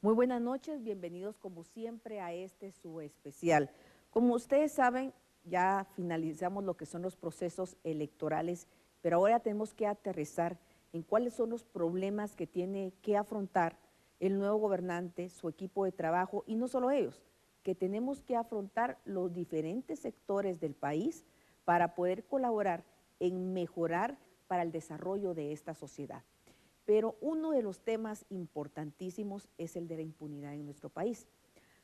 Muy buenas noches, bienvenidos como siempre a su especial. Como ustedes saben, ya finalizamos lo que son los procesos electorales, pero ahora tenemos que aterrizar en cuáles son los problemas que tiene que afrontar el nuevo gobernante, su equipo de trabajo, y no solo ellos, que tenemos que afrontar los diferentes sectores del país para poder colaborar en mejorar para el desarrollo de esta sociedad. Pero uno de los temas importantísimos es el de la impunidad en nuestro país.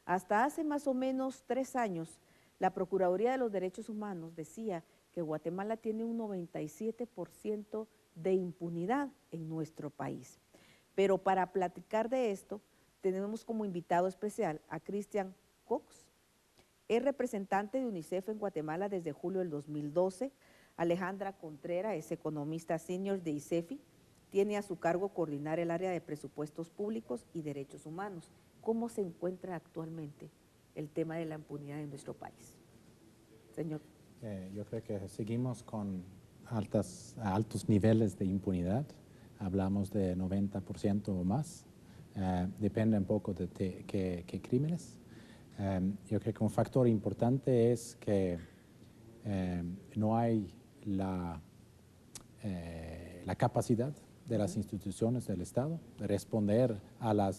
Hasta hace más o menos 3 años, la Procuraduría de los Derechos Humanos decía que Guatemala tiene un 97% de impunidad en nuestro país. Pero para platicar de esto, tenemos como invitado especial a Cristian Cox. Es representante de UNICEF en Guatemala desde julio del 2012. Alejandra Contreras es economista senior de ICEFI. Tiene a su cargo coordinar el área de presupuestos públicos y derechos humanos. ¿Cómo se encuentra actualmente el tema de la impunidad en nuestro país? Señor. Yo creo que seguimos con altos niveles de impunidad. Hablamos de 90% o más. Depende un poco de qué crímenes. Yo creo que un factor importante es que no hay la capacidad de las instituciones del Estado de responder al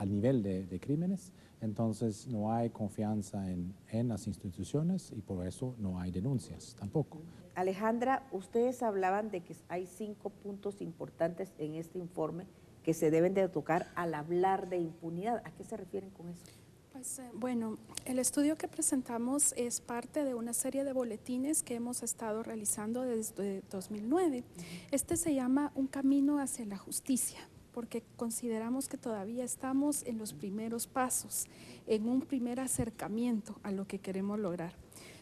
nivel de crímenes. Entonces no hay confianza en las instituciones y por eso no hay denuncias tampoco. Alejandra, ustedes hablaban de que hay 5 puntos importantes en este informe que se deben de tocar al hablar de impunidad. ¿A qué se refieren con eso? Pues bueno, el estudio que presentamos es parte de una serie de boletines que hemos estado realizando desde 2009. Este se llama Un camino hacia la justicia, porque consideramos que todavía estamos en los primeros pasos, en un primer acercamiento a lo que queremos lograr.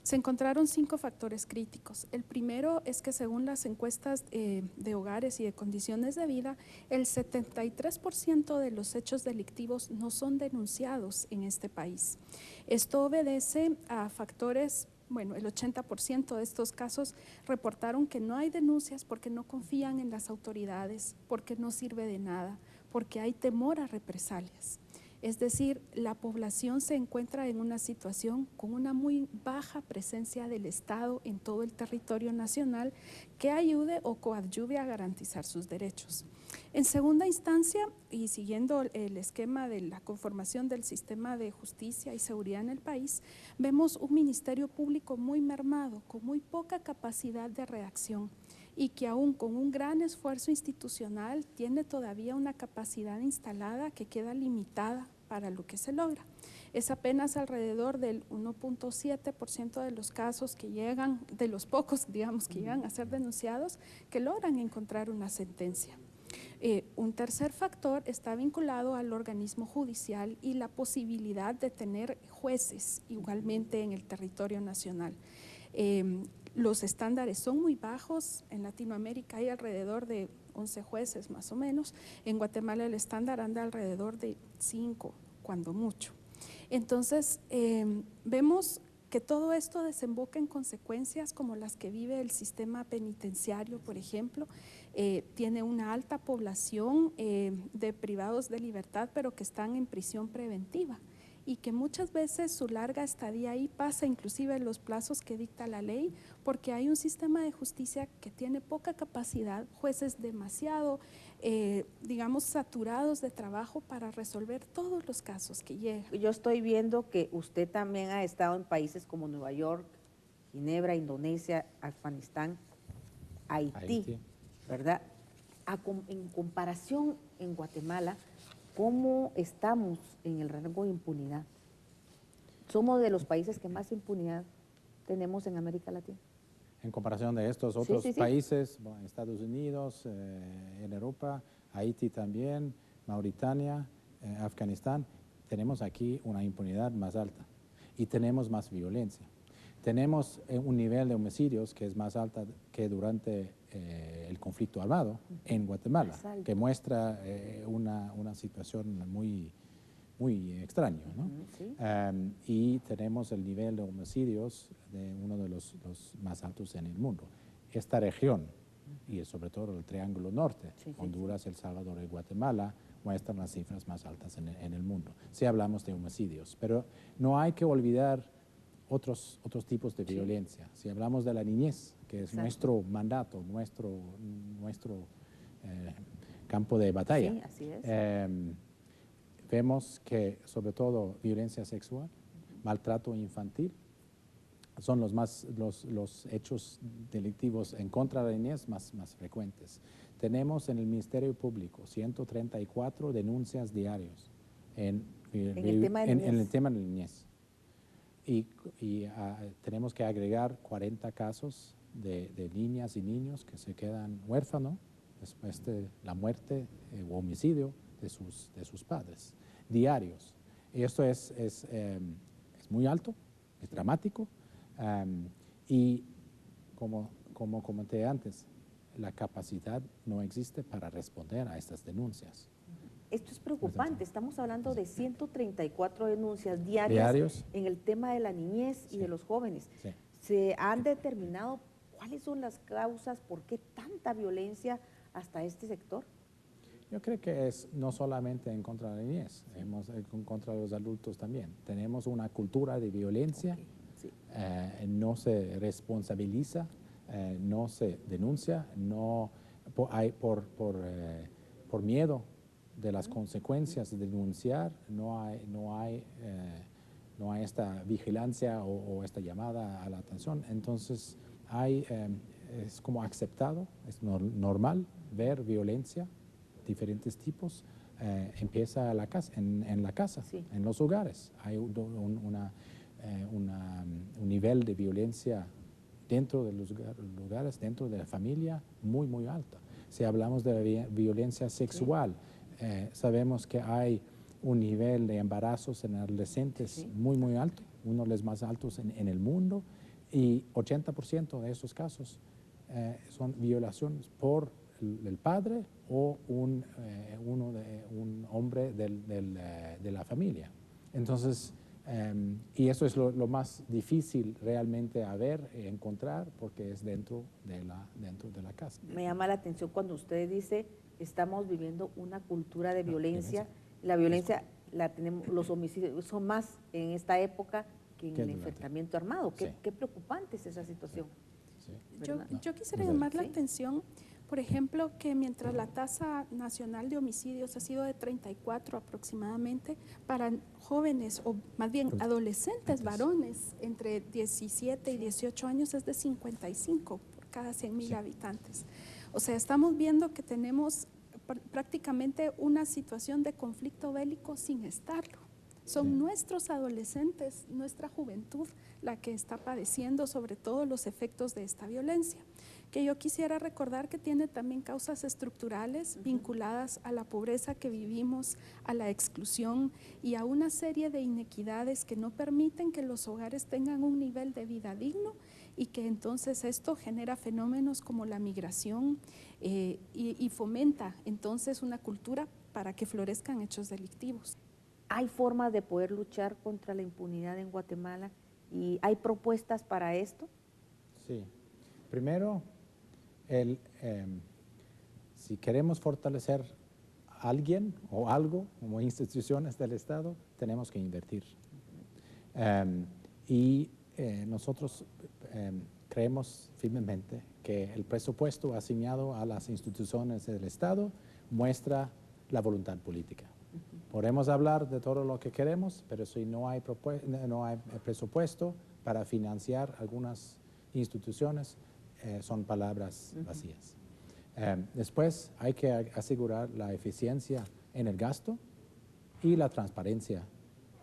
Se encontraron 5 factores críticos. El primero es que según las encuestas de hogares y de condiciones de vida, el 73% de los hechos delictivos no son denunciados en este país. Esto obedece a factores. Bueno, el 80% de estos casos reportaron que no hay denuncias porque no confían en las autoridades, porque no sirve de nada, porque hay temor a represalias. Es decir, la población se encuentra en una situación con una muy baja presencia del Estado en todo el territorio nacional que ayude o coadyuve a garantizar sus derechos. En segunda instancia, y siguiendo el esquema de la conformación del sistema de justicia y seguridad en el país, vemos un ministerio público muy mermado, con muy poca capacidad de reacción y que aún con un gran esfuerzo institucional tiene todavía una capacidad instalada que queda limitada para lo que se logra. Es apenas alrededor del 1.7% de los casos que llegan, de los pocos, digamos, que llegan a ser denunciados, que logran encontrar una sentencia. Un tercer factor está vinculado al organismo judicial y la posibilidad de tener jueces igualmente en el territorio nacional. Los estándares son muy bajos. En Latinoamérica hay alrededor de 11 jueces más o menos. En Guatemala el estándar anda alrededor de 5, cuando mucho. Entonces, vemos que todo esto desemboca en consecuencias como las que vive el sistema penitenciario, por ejemplo. Tiene una alta población de privados de libertad, pero que están en prisión preventiva, y que muchas veces su larga estadía ahí pasa inclusive los plazos que dicta la ley, porque hay un sistema de justicia que tiene poca capacidad, jueces demasiado, digamos, saturados de trabajo para resolver todos los casos que llegan. Yo estoy viendo que usted también ha estado en países como Nueva York, Ginebra, Indonesia, Afganistán, Haití. ¿Verdad? En comparación en Guatemala, ¿cómo estamos en el rango de impunidad? Somos de los países que más impunidad tenemos en América Latina. En comparación de estos otros países, bueno, Estados Unidos, en Europa, Haití también, Mauritania, Afganistán, tenemos aquí una impunidad más alta y tenemos más violencia. Tenemos un nivel de homicidios que es más alta que durante el conflicto armado en Guatemala, que muestra una situación muy extraño, ¿no? Y tenemos el nivel de homicidios de uno de los más altos en el mundo. Esta región y sobre todo el Triángulo Norte, Sí, sí, Honduras, El Salvador y Guatemala, muestran las cifras más altas en el mundo. Si hablamos de homicidios, pero no hay que olvidar otros tipos de violencia. Si hablamos de la niñez, que es nuestro mandato, nuestro campo de batalla, Sí, así es. vemos que sobre todo violencia sexual, maltrato infantil, son los hechos delictivos en contra de la niñez más frecuentes. Tenemos en el Ministerio Público 134 denuncias diarias en el tema de la niñez. Y tenemos que agregar 40 casos de niñas y niños que se quedan huérfanos después de la muerte o homicidio de sus padres, diarios. Y esto es muy alto, es dramático, y como comenté antes, la capacidad no existe para responder a estas denuncias. Esto es preocupante, estamos hablando de 134 denuncias diarias en el tema de la niñez y de los jóvenes. Sí. ¿Se han determinado cuáles son las causas, por qué tanta violencia hasta este sector? Yo creo que es no solamente en contra de la niñez, en contra de los adultos también. Tenemos una cultura de violencia, no se responsabiliza, no se denuncia, por miedo de las consecuencias de denunciar, no hay esta vigilancia o esta llamada a la atención. Entonces es como aceptado, es normal ver violencia, diferentes tipos. Empieza en la casa, en los hogares. Hay un nivel de violencia dentro de los lugares, dentro de la familia, muy alta. Si hablamos de violencia sexual, sabemos que hay un nivel de embarazos en adolescentes muy alto, uno de los más altos en el mundo, y 80% de esos casos son violaciones por el padre o un hombre de la familia. Entonces, y eso es lo más difícil realmente encontrar, porque es dentro de la casa. Me llama la atención cuando usted dice, estamos viviendo una cultura de violencia. La violencia la tenemos, los homicidios son más en esta época que en el enfrentamiento armado. Qué preocupante es esa situación. Sí. Yo quisiera llamar la atención, por ejemplo, que mientras la tasa nacional de homicidios ha sido de 34 aproximadamente, para jóvenes o más bien adolescentes varones entre 17 y 18 años es de 55 por cada 100,000 habitantes. O sea, estamos viendo que tenemos prácticamente una situación de conflicto bélico sin estarlo. Son nuestros adolescentes, nuestra juventud, la que está padeciendo sobre todo los efectos de esta violencia, que yo quisiera recordar que tiene también causas estructurales vinculadas a la pobreza que vivimos, a la exclusión y a una serie de inequidades que no permiten que los hogares tengan un nivel de vida digno, y que entonces esto genera fenómenos como la migración y fomenta entonces una cultura para que florezcan hechos delictivos. ¿Hay formas de poder luchar contra la impunidad en Guatemala y hay propuestas para esto? Sí. Primero, si queremos fortalecer a alguien o algo como instituciones del Estado, tenemos que invertir. Nosotros creemos firmemente que el presupuesto asignado a las instituciones del Estado muestra la voluntad política. Podemos hablar de todo lo que queremos, pero si no hay presupuesto para financiar algunas instituciones, son palabras vacías. Después hay que asegurar la eficiencia en el gasto y la transparencia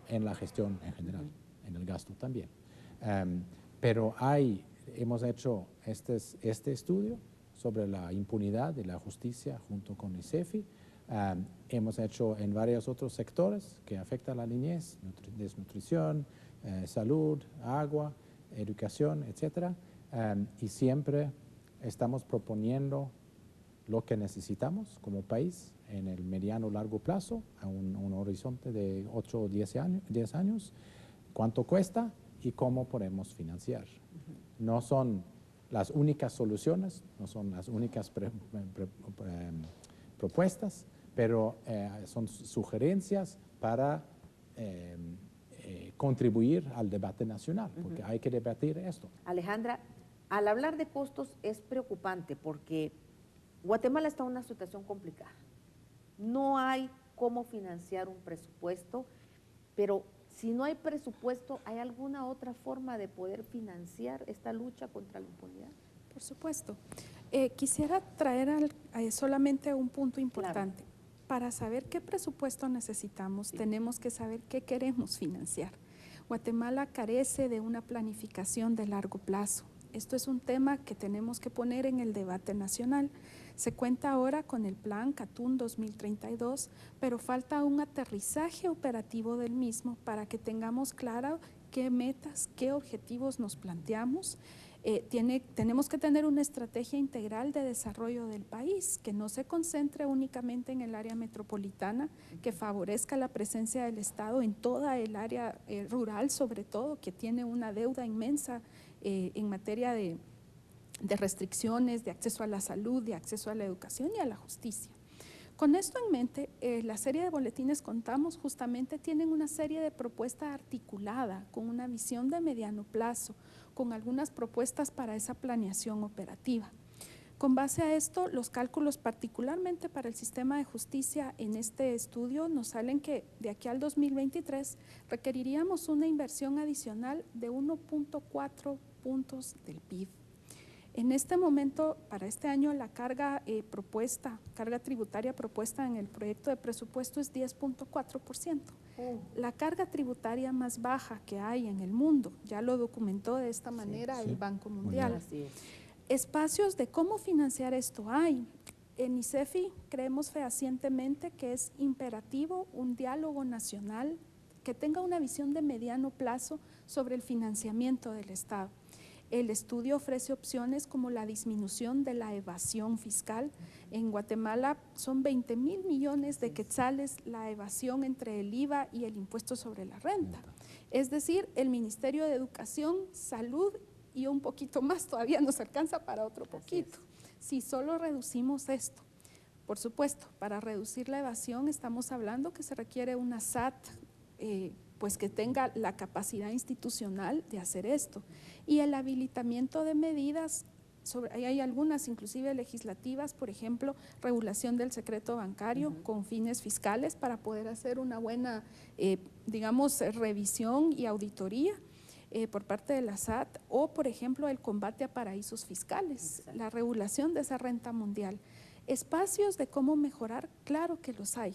en la gestión en general, en el gasto también. Pero hemos hecho este estudio sobre la impunidad y la justicia junto con ICEFI. Hemos hecho en varios otros sectores que afectan a la niñez, desnutrición, salud, agua, educación, etc. Y siempre estamos proponiendo lo que necesitamos como país en el mediano largo plazo, a un horizonte de 8 o 10 años, cuánto cuesta y cómo podemos financiar. No son las únicas soluciones, no son las únicas propuestas, pero son sugerencias para contribuir al debate nacional, porque hay que debatir esto. Alejandra, al hablar de costos es preocupante porque Guatemala está en una situación complicada. No hay cómo financiar un presupuesto, pero si no hay presupuesto, ¿hay alguna otra forma de poder financiar esta lucha contra la impunidad? Por supuesto. Quisiera traer solamente un punto importante. Claro. Para saber qué presupuesto necesitamos, tenemos que saber qué queremos financiar. Guatemala carece de una planificación de largo plazo. Esto es un tema que tenemos que poner en el debate nacional. Se cuenta ahora con el plan Catún 2032, pero falta un aterrizaje operativo del mismo para que tengamos claro qué metas, qué objetivos nos planteamos. Tenemos que tener una estrategia integral de desarrollo del país, que no se concentre únicamente en el área metropolitana, que favorezca la presencia del Estado en toda el área rural, sobre todo, que tiene una deuda inmensa en materia de restricciones, de acceso a la salud, de acceso a la educación y a la justicia. Con esto en mente, la serie de boletines Contamos justamente tienen una serie de propuestas articuladas con una visión de mediano plazo, con algunas propuestas para esa planeación operativa. Con base a esto, los cálculos particularmente para el sistema de justicia en este estudio nos salen que de aquí al 2023 requeriríamos una inversión adicional de 1.4 puntos del PIB. En este momento, para este año, la carga tributaria propuesta en el proyecto de presupuesto es 10.4%. La carga tributaria más baja que hay en el mundo, ya lo documentó de esta manera el Banco Mundial. Así es. Espacios de cómo financiar esto hay. En ICEFI creemos fehacientemente que es imperativo un diálogo nacional que tenga una visión de mediano plazo sobre el financiamiento del Estado. El estudio ofrece opciones como la disminución de la evasión fiscal. En Guatemala son 20,000 millones de quetzales la evasión entre el IVA y el impuesto sobre la renta. Es decir, el Ministerio de Educación, Salud y un poquito más todavía nos alcanza para otro poquito. Si solo reducimos esto. Por supuesto, para reducir la evasión estamos hablando que se requiere una SAT pues que tenga la capacidad institucional de hacer esto. Y el habilitamiento de medidas, hay algunas inclusive legislativas, por ejemplo, regulación del secreto bancario con fines fiscales para poder hacer una buena, digamos, revisión y auditoría por parte de la SAT, o por ejemplo el combate a paraísos fiscales, la regulación de esa renta mundial. Espacios de cómo mejorar, claro que los hay.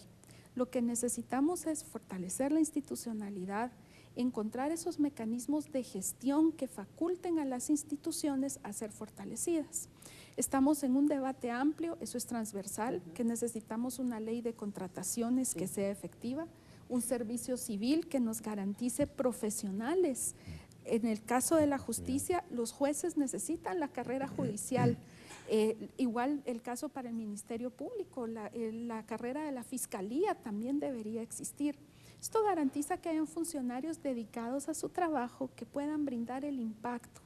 Lo que necesitamos es fortalecer la institucionalidad, encontrar esos mecanismos de gestión que faculten a las instituciones a ser fortalecidas. Estamos en un debate amplio, eso es transversal, que necesitamos una ley de contrataciones que sea efectiva, un servicio civil que nos garantice profesionales. En el caso de la justicia, los jueces necesitan la carrera judicial. Igual el caso para el Ministerio Público, la carrera de la Fiscalía también debería existir. Esto garantiza que hayan funcionarios dedicados a su trabajo que puedan brindar el impacto.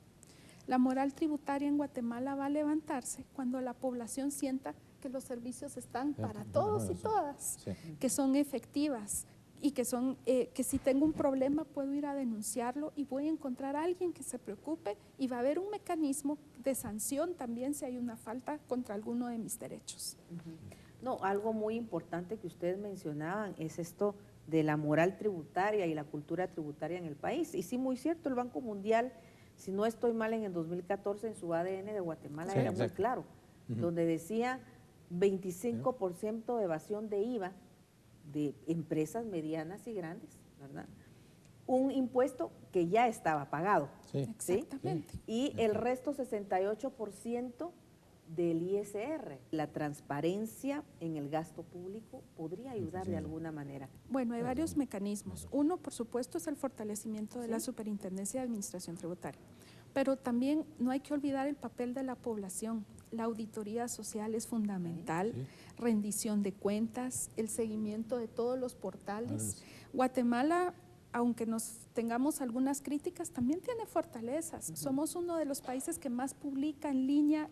La moral tributaria en Guatemala va a levantarse cuando la población sienta que los servicios están para todos y todas, que son efectivas y que si tengo un problema puedo ir a denunciarlo y voy a encontrar a alguien que se preocupe y va a haber un mecanismo de sanción también si hay una falta contra alguno de mis derechos. No, algo muy importante que ustedes mencionaban es esto de la moral tributaria y la cultura tributaria en el país. Y sí, muy cierto, el Banco Mundial, si no estoy mal, en el 2014 en su ADN de Guatemala era muy claro, donde decía 25% de evasión de IVA de empresas medianas y grandes, ¿verdad? Un impuesto que ya estaba pagado. Sí. Exactamente. ¿Sí? Y el resto, 68% del ISR. La transparencia en el gasto público podría ayudar de alguna manera. Bueno, hay varios mecanismos. Uno, por supuesto, es el fortalecimiento de la Superintendencia de Administración Tributaria. Pero también no hay que olvidar el papel de la población. La auditoría social es fundamental, rendición de cuentas, el seguimiento de todos los portales. Guatemala aunque nos tengamos algunas críticas, también tiene fortalezas. Somos uno de los países que más publica en línea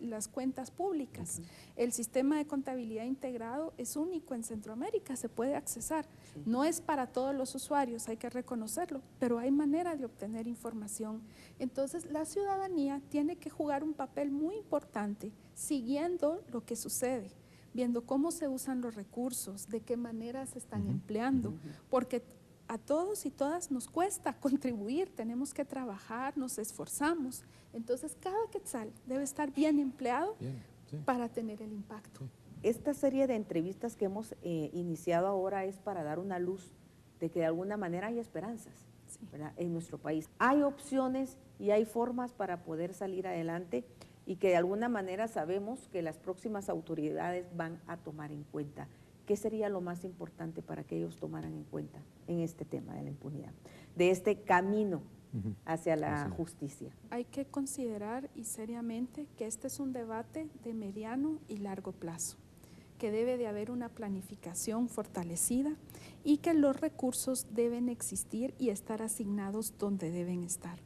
las cuentas públicas. El sistema de contabilidad integrado es único en Centroamérica, se puede accesar. No es para todos los usuarios, hay que reconocerlo, pero hay manera de obtener información. Entonces, la ciudadanía tiene que jugar un papel muy importante siguiendo lo que sucede, viendo cómo se usan los recursos, de qué manera se están empleando, porque a todos y todas nos cuesta contribuir, tenemos que trabajar, nos esforzamos. Entonces, cada quetzal debe estar bien empleado para tener el impacto. Esta serie de entrevistas que hemos iniciado ahora es para dar una luz de que de alguna manera hay esperanzas, ¿verdad?, en nuestro país. Hay opciones y hay formas para poder salir adelante y que de alguna manera sabemos que las próximas autoridades van a tomar en cuenta. ¿Qué sería lo más importante para que ellos tomaran en cuenta en este tema de la impunidad, de este camino hacia la justicia? Hay que considerar y seriamente que este es un debate de mediano y largo plazo, que debe de haber una planificación fortalecida y que los recursos deben existir y estar asignados donde deben estar.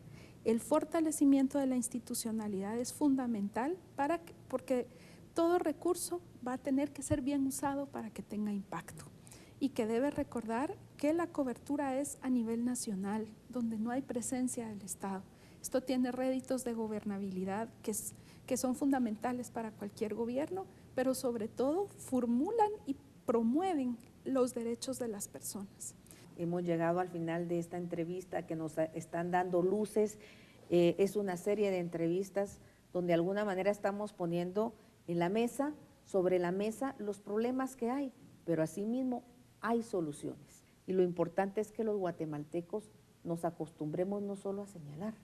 El fortalecimiento de la institucionalidad es fundamental porque todo recurso va a tener que ser bien usado para que tenga impacto y que debe recordar que la cobertura es a nivel nacional, donde no hay presencia del Estado. Esto tiene réditos de gobernabilidad que son fundamentales para cualquier gobierno, pero sobre todo formulan y promueven los derechos de las personas. Hemos llegado al final de esta entrevista que nos están dando luces. Es una serie de entrevistas donde de alguna manera estamos poniendo en la mesa, sobre la mesa, los problemas que hay, pero asimismo hay soluciones. Y lo importante es que los guatemaltecos nos acostumbremos no solo a señalar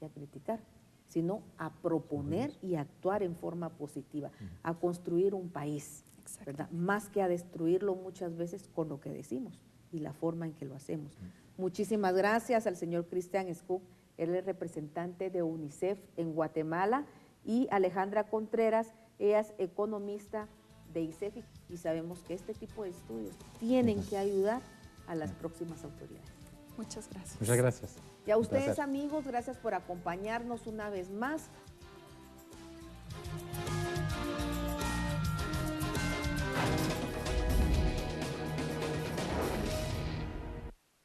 y a criticar, sino a proponer y actuar en forma positiva, a construir un país, ¿verdad?, más que a destruirlo muchas veces con lo que decimos y la forma en que lo hacemos. Muchísimas gracias al señor Cristian Skuk, él es representante de UNICEF en Guatemala, y Alejandra Contreras, ella es economista de ICEFI, y sabemos que este tipo de estudios tienen que ayudar a las próximas autoridades. Muchas gracias. Muchas gracias. Y a ustedes, amigos, gracias por acompañarnos una vez más.